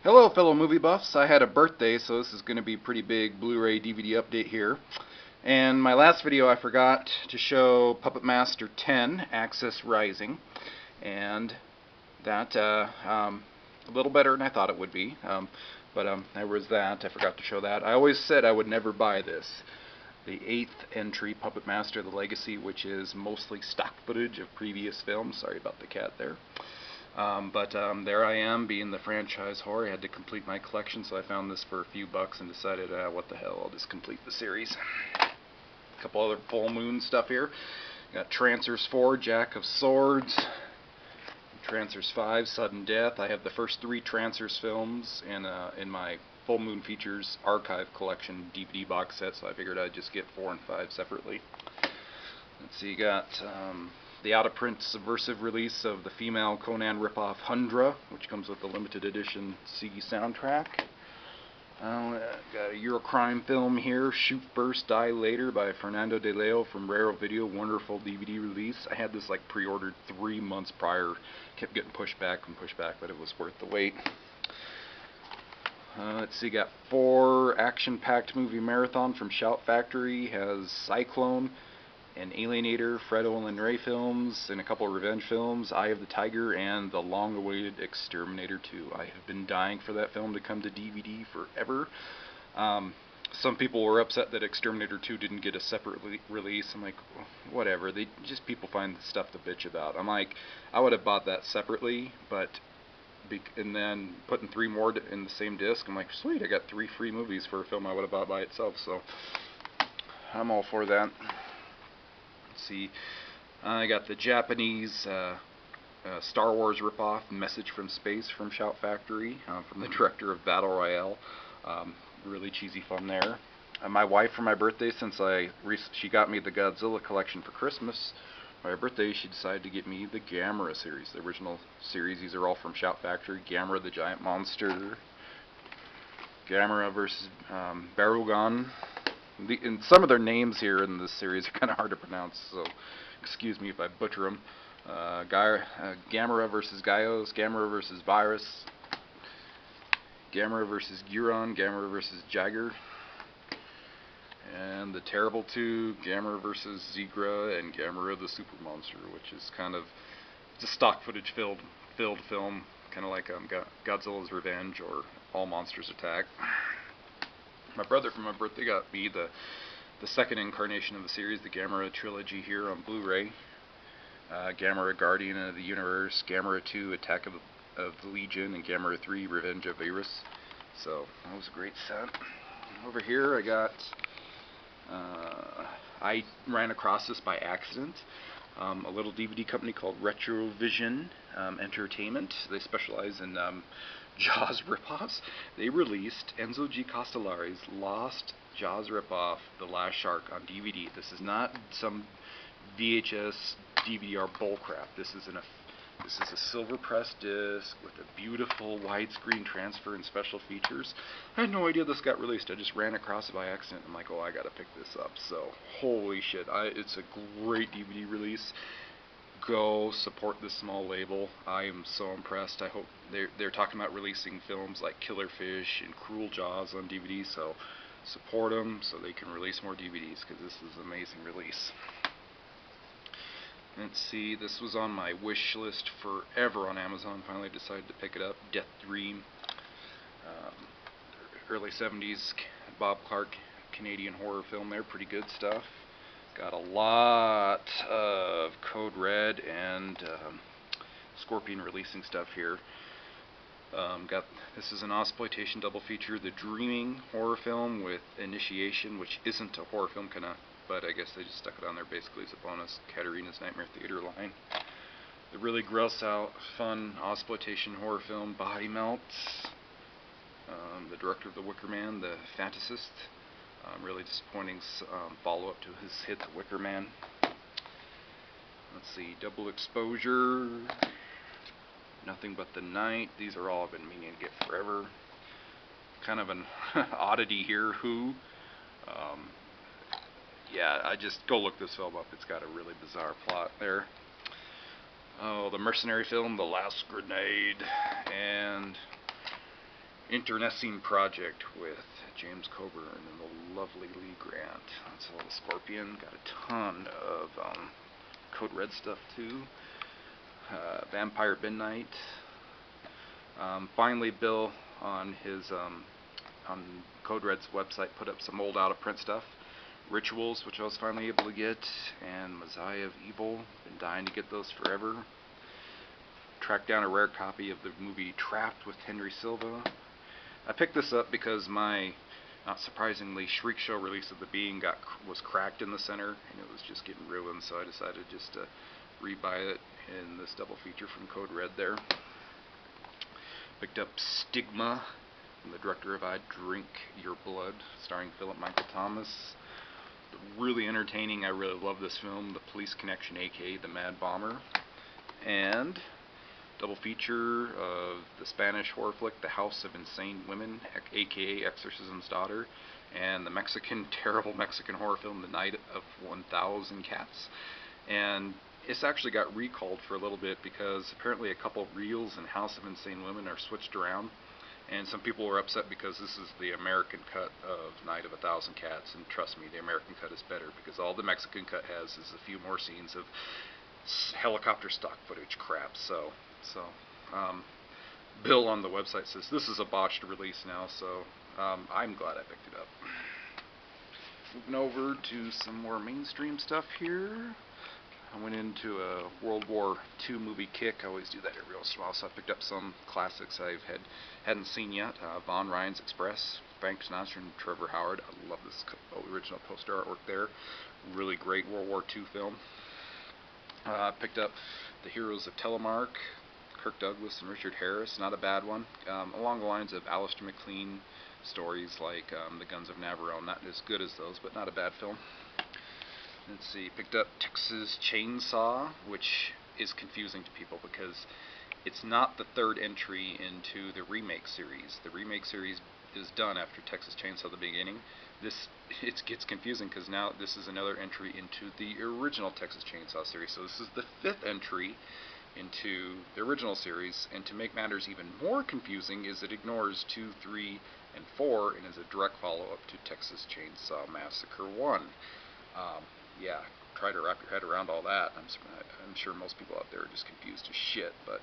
Hello, fellow movie buffs. I had a birthday, so this is going to be a pretty big Blu-ray DVD update here. And my last video, I forgot to show Puppet Master 10, Axis Rising, and that a little better than I thought it would be. But there was that. I forgot to show that. I always said I would never buy this. The 8th entry, Puppet Master: The Legacy, which is mostly stock footage of previous films. Sorry about the cat there. But there I am, being the franchise whore. I had to complete my collection, so I found this for a few bucks and decided, what the hell, I'll just complete the series. A couple other full moon stuff here. Got Trancers 4, Jack of Swords. Trancers 5, Sudden Death. I have the first 3 Trancers films in my Full Moon Features archive collection DVD box set, so I figured I'd just get 4 and 5 separately. Let's see, you got the out-of-print subversive release of the female Conan ripoff Hundra, which comes with the limited edition CD soundtrack. Got a Eurocrime film here, Shoot First, Die Later by Fernando de Leo from Raro Video, wonderful DVD release. I had this like pre-ordered 3 months prior, kept getting pushed back, but it was worth the wait. Let's see, got 4 action-packed movie marathon from Shout Factory, has Cyclone, and Alienator, Fred Olen Ray films, and a couple of revenge films, Eye of the Tiger, and the long-awaited Exterminator 2. I have been dying for that film to come to DVD forever. Some people were upset that Exterminator 2 didn't get a separate release. I'm like, whatever. People find stuff to bitch about. I'm like, I would have bought that separately, and then putting 3 more in the same disc. I'm like, sweet, I got 3 free movies for a film I would have bought by itself. So I'm all for that. See, I got the Japanese Star Wars ripoff, Message from Space from Shout Factory, from the director of Battle Royale. Really cheesy fun there. My wife, for my birthday, since she got me the Godzilla collection for Christmas, for my birthday she decided to get me the Gamera series, the original series. These are all from Shout Factory. Gamera the Giant Monster, Gamera versus Barugan. And some of their names here in this series are kind of hard to pronounce, so excuse me if I butcher them. Gamera versus Gaios, Gamera versus Virus, Gamera versus Guron, Gamera versus Jagger, and the Terrible 2, Gamera versus Zigra, and Gamera the Super Monster, which is kind of a stock footage filled film, kind of like Godzilla's Revenge or All Monsters Attack. My brother, for my birthday, got me the second incarnation of the series, the Gamera trilogy here on Blu-ray. Gamera Guardian of the Universe, Gamera 2 Attack of the Legion, and Gamera 3 Revenge of Virus. So that was a great set. Over here I got, I ran across this by accident. A little DVD company called Retrovision Entertainment. They specialize in Jaws ripoffs. They released Enzo G. Castellari's Lost Jaws ripoff, The Last Shark, on DVD. This is not some VHS DVD bullcrap. This is a silver press disc with a beautiful widescreen transfer and special features. I had no idea this got released. I just ran across it by accident. I'm like, oh, I gotta pick this up. So, holy shit, it's a great DVD release. Go support this small label. I am so impressed. I hope they're talking about releasing films like Killer Fish and Cruel Jaws on DVD, so support them so they can release more DVDs, because this is an amazing release. Let's see, this was on my wish list forever on Amazon. Finally decided to pick it up. Death Dream, early 70s Bob Clark Canadian horror film there. Pretty good stuff. Got a lot of Code Red and Scorpion releasing stuff here. This is an Ozploitation double feature, The Dreaming horror film with Initiation, which isn't a horror film but I guess they just stuck it on there basically as a bonus. Katerina's Nightmare Theater line. The really gross out, fun Ozploitation horror film, Body Melts. The director of The Wicker Man, The Fantasist. Really disappointing follow-up to his hit The Wicker Man. Let's see, Double Exposure, Nothing But the Night. These are all I've been meaning to get forever. Kind of an oddity here. Who? Yeah, I just go look this film up. It's got a really bizarre plot there. Oh, the mercenary film, The Last Grenade, and Internecine Project with James Coburn and the lovely Lee Grant. That's a little Scorpion. Got a ton of Code Red stuff too. Vampire Midnight. Finally, Bill on his on Code Red's website put up some old out of print stuff. Rituals, which I was finally able to get, and Messiah of Evil. Been dying to get those forever. Tracked down a rare copy of the movie Trapped with Henry Silva. I picked this up because my, not surprisingly, Shriek Show release of The Being was cracked in the center, and it was just getting ruined, so I decided just to rebuy it in this double feature from Code Red there. Picked up Stigma from the director of I Drink Your Blood, starring Philip Michael Thomas. Really entertaining. I really love this film. The Police Connection, aka The Mad Bomber. And double feature of the Spanish horror flick The House of Insane Women, aka Exorcism's Daughter, and the terrible Mexican horror film The Night of 1000 Cats. And it's actually got recalled for a little bit because apparently a couple of reels in House of Insane Women are switched around, and some people were upset because this is the American cut of Night of 1000 Cats, and trust me, the American cut is better because all the Mexican cut has is a few more scenes of helicopter stock footage crap. So Bill on the website says this is a botched release now, so I'm glad I picked it up. Moving over to some more mainstream stuff here. I went into a World War II movie kick. I always do that every once in a while, so I picked up some classics I hadn't seen yet. Von Ryan's Express, Frank Sinatra and Trevor Howard. I love this original poster artwork there. Really great World War II film. Picked up The Heroes of Telemark, Kirk Douglas and Richard Harris. Not a bad one. Along the lines of Alistair McLean stories like The Guns of Navarone. Not as good as those, but not a bad film. Let's see, picked up Texas Chainsaw, which is confusing to people because it's not the third entry into the remake series. The remake series is done after Texas Chainsaw the beginning. It gets confusing because now this is another entry into the original Texas Chainsaw series. So this is the fifth entry into the original series, and to make matters even more confusing is it ignores 2, 3, and 4 and is a direct follow-up to Texas Chainsaw Massacre 1. Yeah, try to wrap your head around all that. I'm sure most people out there are just confused as shit, but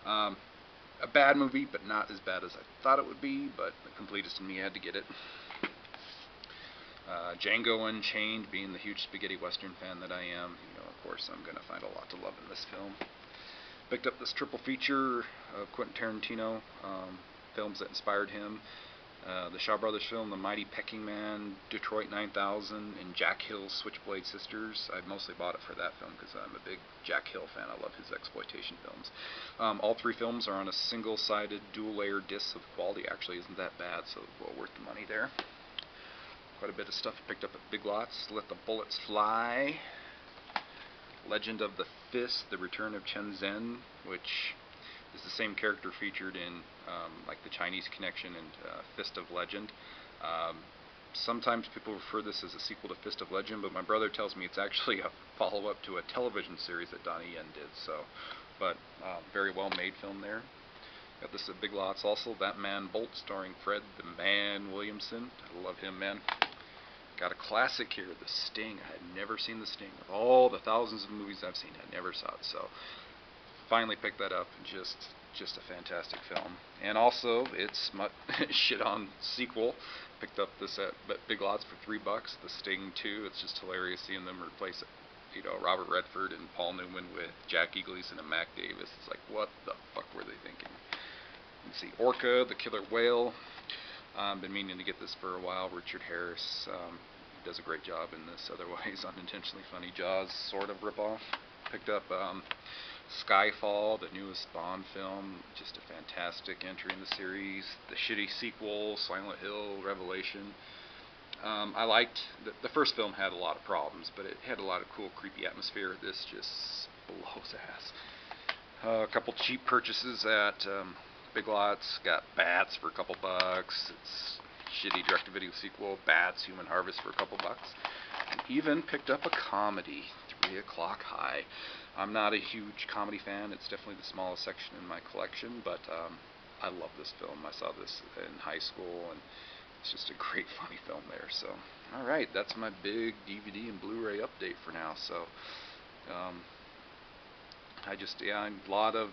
a bad movie, but not as bad as I thought it would be, but the completist in me had to get it. Django Unchained, being the huge spaghetti western fan that I am, of course I'm going to find a lot to love in this film. Picked up this triple feature of Quentin Tarantino, films that inspired him. The Shaw Brothers film, The Mighty Pecking Man, Detroit 9000, and Jack Hill's Switchblade Sisters. I mostly bought it for that film because I'm a big Jack Hill fan. I love his exploitation films. All three films are on a single-sided, dual-layer disc, so the quality actually isn't that bad, so well worth the money there. Quite a bit of stuff picked up at Big Lots. Let the Bullets Fly. Legend of the Fist, The Return of Chen Zhen, which is the same character featured in like the Chinese Connection and Fist of Legend. Sometimes people refer this as a sequel to Fist of Legend, but my brother tells me it's actually a follow-up to a television series that Donnie Yen did. So, but very well-made film there. Got this at Big Lots also. That Man Bolt, starring Fred the Man Williamson. I love him, man. Got a classic here, The Sting. I had never seen The Sting. Of all the thousands of movies I've seen, I never saw it. So finally picked that up, and just a fantastic film. And also, it's my shit on sequel. Picked up this at Big Lots for $3. The Sting 2. It's just hilarious seeing them replace Robert Redford and Paul Newman with Jackie Gleason and Mac Davis. It's like, what the fuck were they thinking? Let's see, Orca, The Killer Whale. Been meaning to get this for a while. Richard Harris does a great job in this otherwise unintentionally funny Jaws sort of ripoff. Picked up Skyfall, the newest Bond film. Just a fantastic entry in the series. The shitty sequel, Silent Hill, Revelation. I liked, the first film had a lot of problems, but it had a lot of cool, creepy atmosphere. This just blows ass. A couple cheap purchases at Big Lots. Got Bats for a couple bucks. It's shitty direct-to-video sequel, Bats, Human Harvest for a couple bucks. And even picked up a comedy, 3 O'Clock High. I'm not a huge comedy fan. It's definitely the smallest section in my collection, but I love this film. I saw this in high school, and it's just a great, funny film there. So, all right, that's my big DVD and Blu-ray update for now. So, a lot of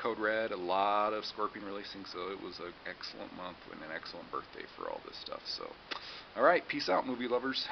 Code Red, a lot of Scorpion releasing. So it was an excellent month and an excellent birthday for all this stuff. So, all right, peace out, movie lovers.